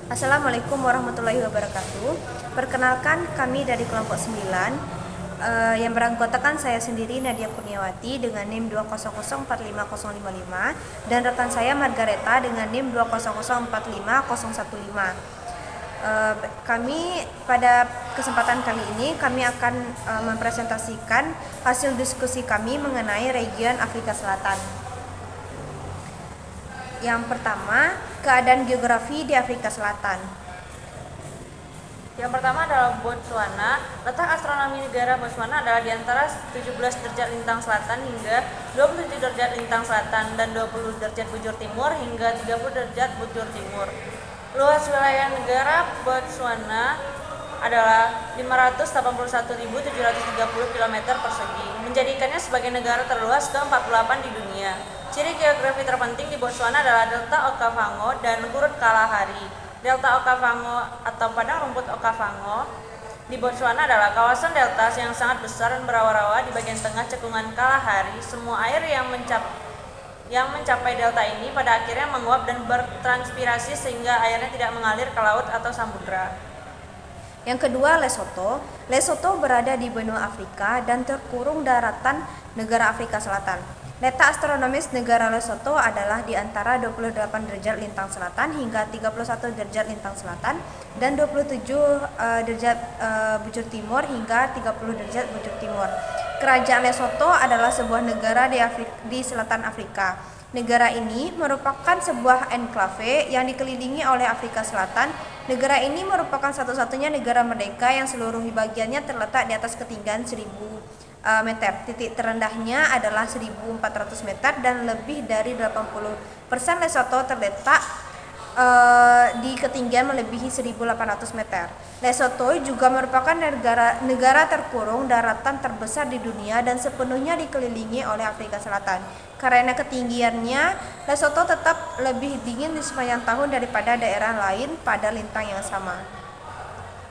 Assalamualaikum warahmatullahi wabarakatuh. Perkenalkan, kami dari kelompok 9 yang beranggotakan saya sendiri Nadia Kurniawati dengan NIM 200455055 dan rekan saya Margareta dengan NIM 200455015. Kami pada kesempatan kali ini kami akan mempresentasikan hasil diskusi kami mengenai region Afrika Selatan. Yang pertama, keadaan geografi di Afrika Selatan. Yang pertama adalah Botswana. Letak astronomi negara Botswana adalah di antara 17 derajat lintang selatan hingga 27 derajat lintang selatan dan 20 derajat bujur timur hingga 30 derajat bujur timur. Luas wilayah negara Botswana adalah 581.730 km persegi, menjadikannya sebagai negara terluas ke-48 di dunia. Ciri geografi terpenting di Botswana adalah Delta Okavango dan Gurun Kalahari. Delta Okavango atau padang rumput Okavango di Botswana adalah kawasan delta yang sangat besar dan berawa-rawa di bagian tengah cekungan Kalahari. Semua air yang mencapai delta ini pada akhirnya menguap dan bertranspirasi sehingga airnya tidak mengalir ke laut atau samudra. Yang kedua, Lesotho. Lesotho berada di benua Afrika dan terkurung daratan negara Afrika Selatan. Letak astronomis negara Lesotho adalah di antara 28 derajat lintang selatan hingga 31 derajat lintang selatan dan 27 derajat bujur timur hingga 30 derajat bujur timur. Kerajaan Lesotho adalah sebuah negara di selatan Afrika. Negara ini merupakan sebuah enklave yang dikelilingi oleh Afrika Selatan. Negara ini merupakan satu-satunya negara merdeka yang seluruh bagiannya terletak di atas ketinggian 1000 meter. Titik terendahnya adalah 1400 meter dan lebih dari 80% Lesotho terletak di ketinggian melebihi 1800 meter. Lesotho juga merupakan negara terkurung daratan terbesar di dunia dan sepenuhnya dikelilingi oleh Afrika Selatan. Karena ketinggiannya, Lesotho tetap lebih dingin di sepanjang tahun daripada daerah lain pada lintang yang sama.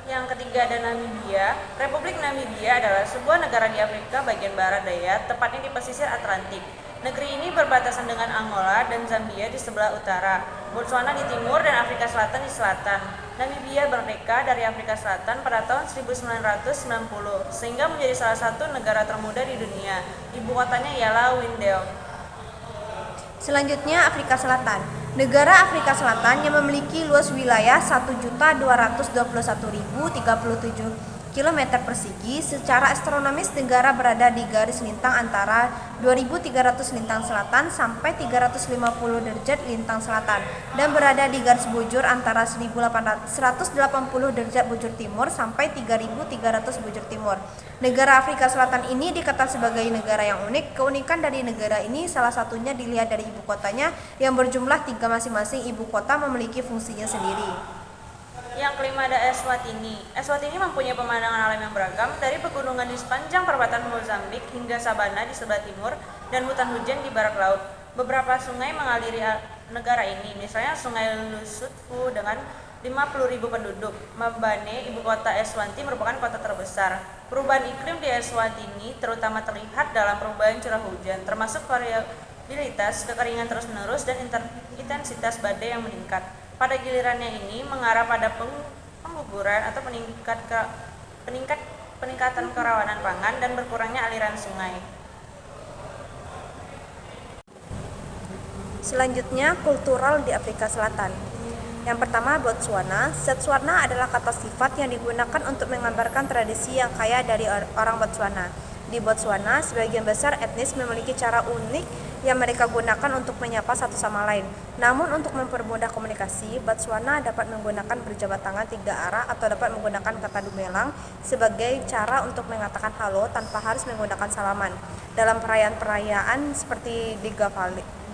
Yang ketiga ada Namibia. Republik Namibia adalah sebuah negara di Afrika bagian barat daya, tepatnya di pesisir Atlantik. Negeri ini berbatasan dengan Angola dan Zambia di sebelah utara, Botswana di timur, dan Afrika Selatan di selatan. Namibia merdeka dari Afrika Selatan pada tahun 1990, sehingga menjadi salah satu negara termuda di dunia. Ibu kotanya ialah Windhoek. Selanjutnya, Afrika Selatan. Negara Afrika Selatan yang memiliki luas wilayah 1.221.037 km persegi. Secara astronomis, negara berada di garis lintang antara 2.300 lintang selatan sampai 350 derajat lintang selatan dan berada di garis bujur antara 180 derajat bujur timur sampai 3.300 bujur timur. Negara Afrika Selatan ini dikenal sebagai negara yang unik. Keunikan dari negara ini salah satunya dilihat dari ibu kotanya yang berjumlah 3, masing-masing ibu kota memiliki fungsinya sendiri. Yang kelima ada Eswatini. Eswatini mempunyai pemandangan alam yang beragam, dari pegunungan di sepanjang perbatasan Mozambik hingga sabana di sebelah timur dan hutan hujan di barat laut. Beberapa sungai mengaliri negara ini, misalnya Sungai Lusutfu dengan 50.000 penduduk. Mbabane, ibu kota Eswatini, merupakan kota terbesar. Perubahan iklim di Eswatini terutama terlihat dalam perubahan curah hujan, termasuk variabilitas kekeringan terus-menerus dan intensitas badai yang meningkat. Pada gilirannya ini mengarah pada pengguguran atau peningkatan kerawanan pangan dan berkurangnya aliran sungai. Selanjutnya, kultural di Afrika Selatan. Yang pertama, Botswana. Setswana adalah kata sifat yang digunakan untuk menggambarkan tradisi yang kaya dari orang Botswana. Di Botswana, sebagian besar etnis memiliki cara unik yang mereka gunakan untuk menyapa satu sama lain. Namun untuk mempermudah komunikasi, Botswana dapat menggunakan berjabat tangan 3 arah atau dapat menggunakan kata dumelang sebagai cara untuk mengatakan halo tanpa harus menggunakan salaman. Dalam perayaan-perayaan seperti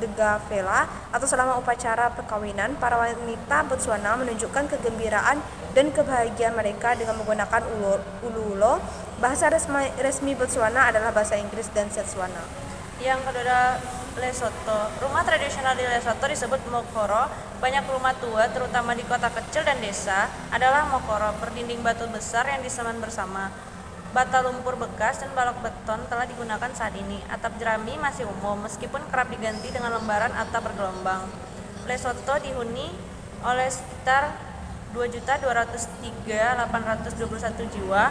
Digavela atau selama upacara perkawinan, para wanita Botswana menunjukkan kegembiraan dan kebahagiaan mereka dengan menggunakan ululo. Bahasa resmi Botswana adalah bahasa Inggris dan Setswana. Yang kedua, Lesotho. Rumah tradisional di Lesotho disebut mokoro. Banyak rumah tua, terutama di kota kecil dan desa, adalah mokoro, berdinding batu besar yang disemen bersama. Bata lumpur bekas dan balok beton telah digunakan saat ini. Atap jerami masih umum, meskipun kerap diganti dengan lembaran atap bergelombang. Lesotho dihuni oleh sekitar 2.203.821 jiwa.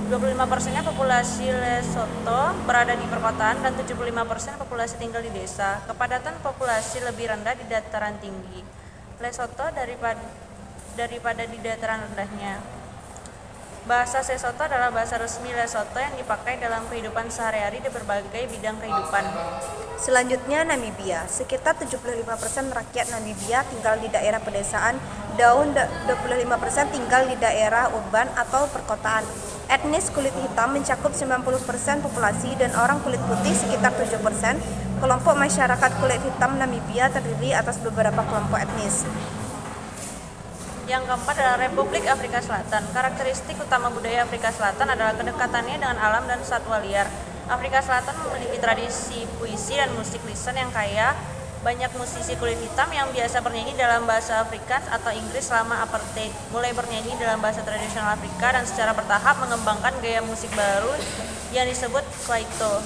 25%-nya populasi Lesotho berada di perkotaan dan 75% populasi tinggal di desa. Kepadatan populasi lebih rendah di dataran tinggi Lesotho daripada di dataran rendahnya. Bahasa Sesotho adalah bahasa resmi Lesotho yang dipakai dalam kehidupan sehari-hari di berbagai bidang kehidupan. Selanjutnya Namibia. Sekitar 75% rakyat Namibia tinggal di daerah pedesaan, dan 25% tinggal di daerah urban atau perkotaan. Etnis kulit hitam mencakup 90% populasi dan orang kulit putih sekitar 7%. Kelompok masyarakat kulit hitam Namibia terdiri atas beberapa kelompok etnis. Yang keempat adalah Republik Afrika Selatan. Karakteristik utama budaya Afrika Selatan adalah kedekatannya dengan alam dan satwa liar. Afrika Selatan memiliki tradisi puisi dan musik lisan yang kaya. Banyak musisi kulit hitam yang biasa bernyanyi dalam bahasa Afrikaans atau Inggris selama apartheid, mulai bernyanyi dalam bahasa tradisional Afrika dan secara bertahap mengembangkan gaya musik baru yang disebut kwaito.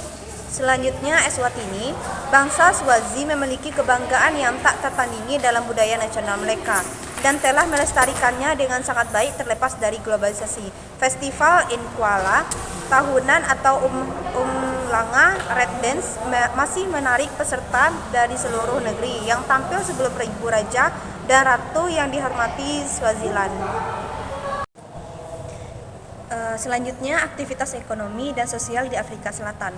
Selanjutnya Eswatini. Bangsa Swazi memiliki kebanggaan yang tak tertandingi dalam budaya nasional mereka dan telah melestarikannya dengan sangat baik terlepas dari globalisasi. Festival Inkwala tahunan atau Umhlanga Red Dance masih menarik peserta dari seluruh negeri yang tampil sebelum ibu raja dan ratu yang dihormati Swaziland. Selanjutnya aktivitas ekonomi dan sosial di Afrika Selatan.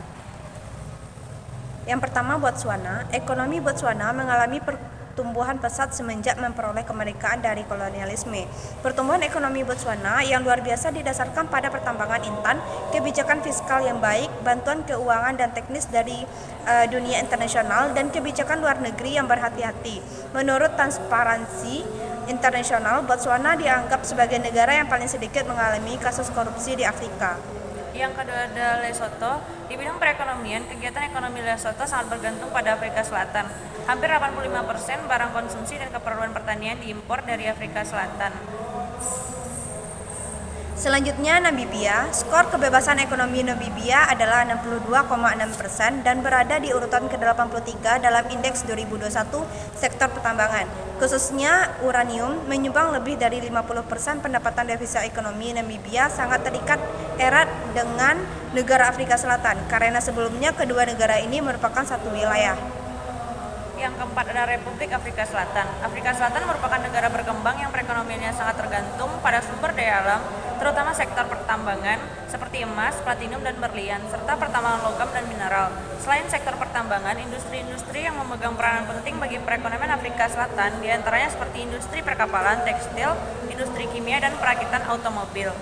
Yang pertama Botswana. Ekonomi Botswana mengalami pertumbuhan pesat semenjak memperoleh kemerdekaan dari kolonialisme. Pertumbuhan ekonomi Botswana yang luar biasa didasarkan pada pertambangan intan, kebijakan fiskal yang baik, bantuan keuangan dan teknis dari dunia internasional, dan kebijakan luar negeri yang berhati-hati. Menurut Transparansi Internasional, Botswana dianggap sebagai negara yang paling sedikit mengalami kasus korupsi di Afrika. Yang kedua adalah Lesotho. Di bidang perekonomian, kegiatan ekonomi Lesotho sangat bergantung pada Afrika Selatan. Hampir 85% barang konsumsi dan keperluan pertanian diimpor dari Afrika Selatan. Selanjutnya Namibia. Skor kebebasan ekonomi Namibia adalah 62,6% dan berada di urutan ke-83 dalam indeks 2021 sektor pertambangan. Khususnya uranium menyumbang lebih dari 50% pendapatan devisa ekonomi Namibia, sangat terikat erat dengan negara Afrika Selatan karena sebelumnya kedua negara ini merupakan satu wilayah. Yang keempat adalah Republik Afrika Selatan. Afrika Selatan merupakan negara berkembang yang perekonomiannya sangat tergantung pada sumber daya alam, terutama sektor pertambangan seperti emas, platinum, dan berlian, serta pertambangan logam dan mineral. Selain sektor pertambangan, industri-industri yang memegang peranan penting bagi perekonomian Afrika Selatan diantaranya seperti industri perkapalan, tekstil, industri kimia, dan perakitan automobil.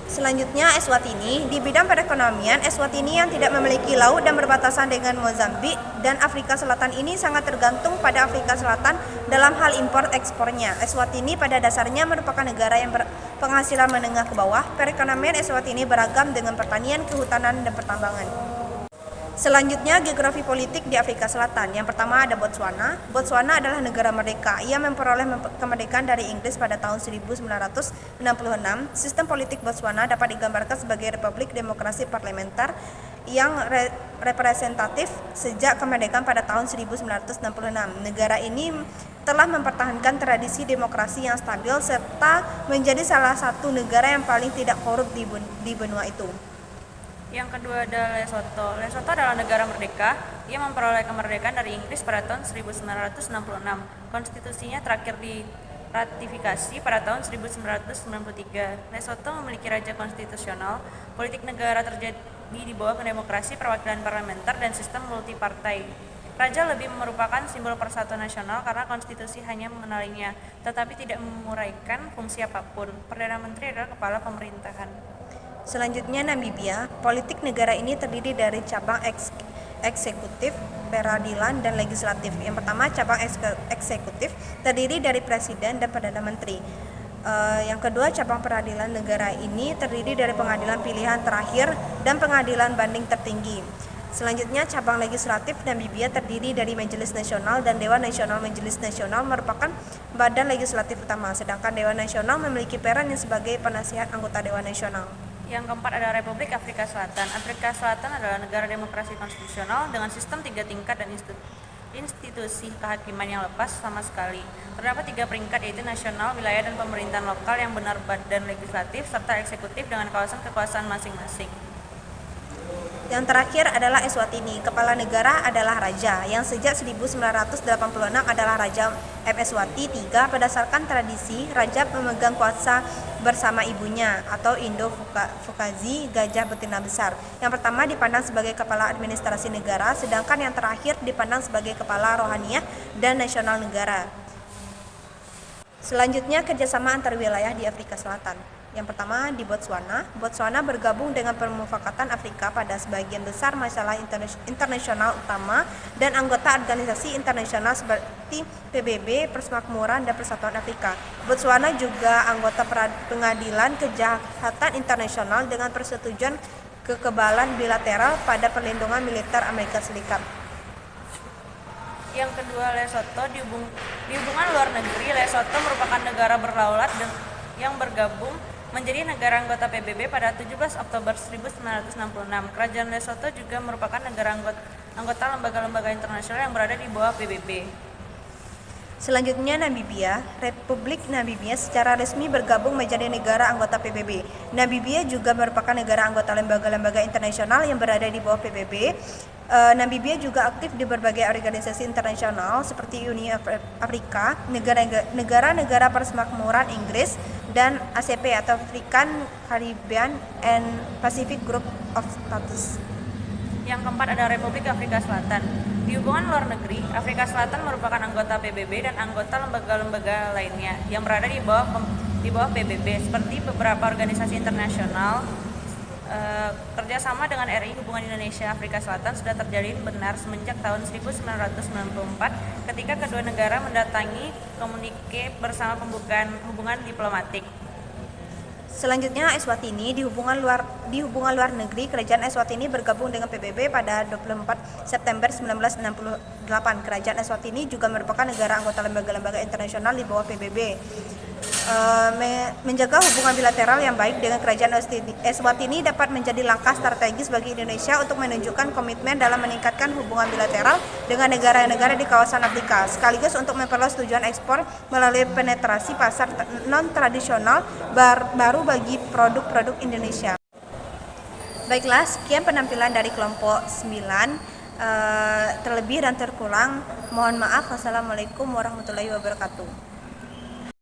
Selanjutnya Eswatini. Di bidang perekonomian, Eswatini yang tidak memiliki laut dan berbatasan dengan Mozambik dan Afrika Selatan ini sangat tergantung pada Afrika Selatan dalam hal impor-ekspornya. Eswatini pada dasarnya merupakan negara yang berpenghasilan menengah ke bawah. Perekonomian Eswatini beragam dengan pertanian, kehutanan, dan pertambangan. Selanjutnya geografi politik di Afrika Selatan. Yang pertama ada Botswana. Botswana adalah negara merdeka. Ia memperoleh kemerdekaan dari Inggris pada tahun 1966. Sistem politik Botswana dapat digambarkan sebagai republik demokrasi parlementer yang representatif sejak kemerdekaan pada tahun 1966. Negara ini telah mempertahankan tradisi demokrasi yang stabil serta menjadi salah satu negara yang paling tidak korup di benua itu. Yang kedua adalah Lesotho. Lesotho adalah negara merdeka. Ia memperoleh kemerdekaan dari Inggris pada tahun 1966. Konstitusinya terakhir diratifikasi pada tahun 1993. Lesotho memiliki raja konstitusional. Politik negara terjadi di bawah demokrasi, perwakilan parlementer, dan sistem multipartai. Raja lebih merupakan simbol persatuan nasional karena konstitusi hanya mengenalinya, tetapi tidak menguraikan fungsi apapun. Perdana Menteri adalah kepala pemerintahan. Selanjutnya Namibia. Politik negara ini terdiri dari cabang eksekutif, peradilan, dan legislatif. Yang pertama cabang eksekutif terdiri dari presiden dan perdana menteri. Yang kedua cabang peradilan negara ini terdiri dari pengadilan pilihan terakhir dan pengadilan banding tertinggi. Selanjutnya cabang legislatif Namibia terdiri dari Majelis Nasional dan Dewan Nasional. Majelis Nasional merupakan badan legislatif utama, sedangkan Dewan Nasional memiliki peran yang sebagai penasihat anggota Dewan Nasional. Yang keempat adalah Republik Afrika Selatan. Afrika Selatan adalah negara demokrasi konstitusional dengan sistem 3 tingkat dan institusi kehakiman yang lepas sama sekali. Terdapat 3 peringkat, yaitu nasional, wilayah, dan pemerintahan lokal yang benar dan legislatif, serta eksekutif dengan kawasan kekuasaan masing-masing. Yang terakhir adalah Eswatini. Kepala negara adalah raja, yang sejak 1986 adalah Raja M. Eswati III. Berdasarkan tradisi, raja memegang kuasa bersama ibunya atau Indo-Fukazi, gajah betina besar. Yang pertama dipandang sebagai kepala administrasi negara, sedangkan yang terakhir dipandang sebagai kepala rohaniah dan nasional negara. Selanjutnya, kerjasama antar wilayah di Afrika Selatan. Yang pertama di Botswana. Botswana bergabung dengan Permufakatan Afrika pada sebagian besar masalah internasional utama dan anggota organisasi internasional seperti PBB, Persemakmuran, dan Persatuan Afrika. Botswana juga anggota Pengadilan Kejahatan Internasional dengan persetujuan kekebalan bilateral pada perlindungan militer Amerika Serikat. Yang kedua, Lesotho. Di hubungan luar negeri, Lesotho merupakan negara berdaulat yang bergabung menjadi negara anggota PBB pada 17 Oktober 1966. Kerajaan Lesotho juga merupakan negara anggota lembaga-lembaga internasional yang berada di bawah PBB. Selanjutnya, Namibia. Republik Namibia secara resmi bergabung menjadi negara anggota PBB. Namibia juga merupakan negara anggota lembaga-lembaga internasional yang berada di bawah PBB. Namibia juga aktif di berbagai organisasi internasional seperti Uni Afrika, negara-negara Persemakmuran Inggris, dan ACP atau African, Caribbean, and Pacific Group of States. Yang keempat ada Republik Afrika Selatan. Di hubungan luar negeri, Afrika Selatan merupakan anggota PBB dan anggota lembaga-lembaga lainnya yang berada di bawah PBB seperti beberapa organisasi internasional. Kerjasama dengan RI, hubungan Indonesia-Afrika Selatan sudah terjalin benar semenjak tahun 1994 ketika kedua negara mendatangi komunike bersama pembukaan hubungan diplomatik. Selanjutnya, Eswatini. Di hubungan luar negeri, Kerajaan Eswatini bergabung dengan PBB pada 24 September 1968. Kerajaan Eswatini juga merupakan negara anggota lembaga-lembaga internasional di bawah PBB. Menjaga hubungan bilateral yang baik dengan Kerajaan Eswatini dapat menjadi langkah strategis bagi Indonesia untuk menunjukkan komitmen dalam meningkatkan hubungan bilateral dengan negara-negara di kawasan Afrika, sekaligus untuk memperluas tujuan ekspor melalui penetrasi pasar non-tradisional baru bagi produk-produk Indonesia. Baiklah, sekian penampilan dari kelompok 9. Terlebih dan terkurang, mohon maaf. Wassalamualaikum warahmatullahi wabarakatuh.